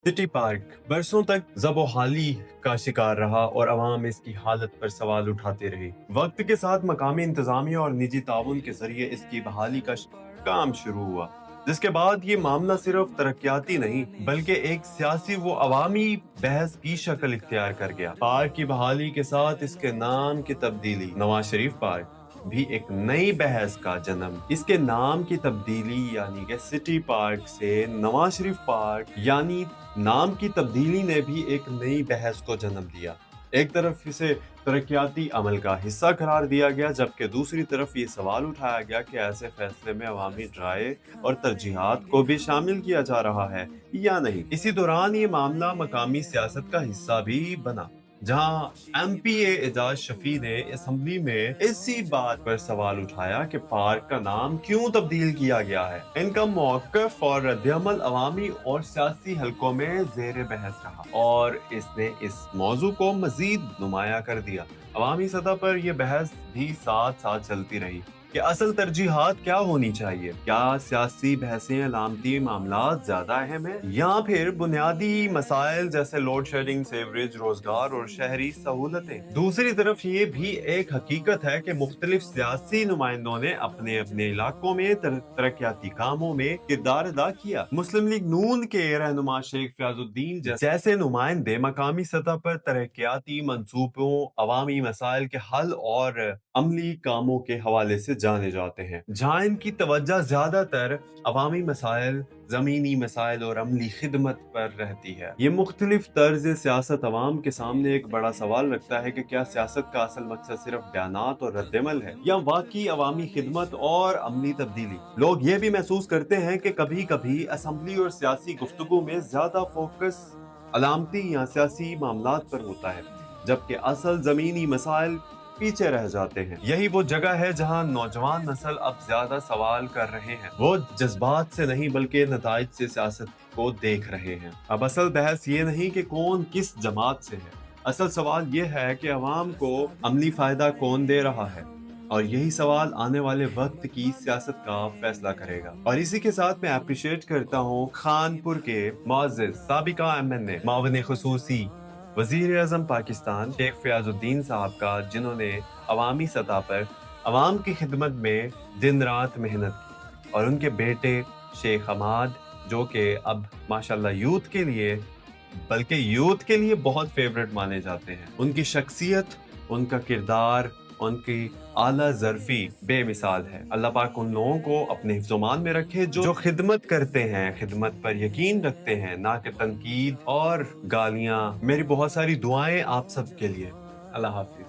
City park बरसों तक ज़ब-ओ-हाली का शिकार रहा और अवाम इसकी हालत पर सवाल उठाते रहे। वक्त के साथ मकामी इंतजामिया और निजी ताउन के जरिए इसकी बहाली का काम शुरू हुआ, जिसके बाद ये मामला सिर्फ तरक्याती नहीं बल्कि एक सियासी व अवामी बहस की शक्ल इख्तियार कर गया। पार्क की बहाली के साथ इसके नाम की तब्दीली, नवाज शरीफ पार्क, भी एक नई बहस का जन्म। इसके नाम की तब्दीली यानी कि सिटी पार्क से नवाज शरीफ पार्क यानी नाम की तब्दीली ने भी एक नई बहस को जन्म दिया। एक तरफ इसे तरक्याती अमल का हिस्सा करार दिया गया, जबकि दूसरी तरफ ये सवाल उठाया गया कि ऐसे फैसले में अवामी राय और तरजीहात को भी शामिल किया जा रहा है या नहीं। इसी दौरान ये मामला मकामी सियासत का हिस्सा भी बना, जहां एमपीए एजाज शफी ने असेंबली में इसी बात पर सवाल उठाया कि पार्क का नाम क्यों तब्दील किया गया है। इनका मौक़िफ़ और रद्द-ए-अमल अवामी और सियासी हलकों में ज़ेर बहस रहा और इसने इस मौजू को मज़ीद नुमाया कर दिया। अवामी सतह पर यह बहस भी साथ साथ चलती रही कि असल तरजीहात क्या होनी चाहिए। क्या सियासी बहसें अलामती मामलात ज्यादा अहम है या फिर बुनियादी मसाइल जैसे लोड शेडिंग, सेवरेज, रोजगार और शहरी सहूलतें। दूसरी तरफ ये भी एक हकीकत है कि मुख्तलिफ सियासी नुमाइंदों ने अपने अपने इलाकों में तरक्याती कामों में किरदार अदा किया। मुस्लिम लीग नून के रहनुमा शेख फयाजुद्दीन जैसे नुमाइंदे मकामी सतह पर तरक्याती मंसूबों, अवामी मसाइल के हल और अमली कामों के हवाले से जाने जाते हैं, जहाँ इनकी तवज्जो ज्यादातर अवामी मसाइल, जमीनी मसाइल और अमली खिदमत पर रहती है। ये मुख्तलिफ तर्ज सियासत अवाम के सामने एक बड़ा सवाल रखता है कि क्या सियासत का असल मकसद सिर्फ बयानात और रद्दमल है या वाकई अवामी खिदमत और अमली तब्दीली। लोग ये भी महसूस करते हैं कि कभी कभी असम्बली और सियासी गुफ्तगू में ज्यादा फोकस अलामती या सियासी मामलात पर होता है, जबकि असल जमीनी मसाइल पीछे रह जाते हैं। यही वो जगह है जहां नौजवान नस्ल अब ज्यादा सवाल कर रहे हैं। वो जज्बात से नहीं बल्कि नताइज से सियासत को देख रहे हैं। अब असल बहस ये नहीं कि कौन किस जमात से है, असल सवाल ये है कि अवाम को अमली फायदा कौन दे रहा है, और यही सवाल आने वाले वक्त की सियासत का फैसला करेगा। और इसी के साथ मैं अप्रिशिएट करता हूँ खानपुर के मुअज़्ज़िज़ साबिका MNA मावन खुसूसी वजीर आज़म पाकिस्तान शेख फयाजुद्दीन साहब का, जिन्होंने अवामी सतह पर अवाम की खिदमत में दिन रात मेहनत की, और उनके बेटे शेख हमाद, जो कि अब माशाल्लाह यूथ के लिए बहुत फेवरेट माने जाते हैं। उनकी शख्सियत, उनका किरदार, उनकी आला ज़र्फ़ी बेमिसाल है। अल्लाह पाक उन लोगों को अपने हिफ्ज़-ओ-मान में रखे जो खिदमत करते हैं, खिदमत पर यकीन रखते हैं, ना कि तनकीद और गालियाँ। मेरी बहुत सारी दुआएं आप सब के लिए। अल्लाह हाफ़िज़।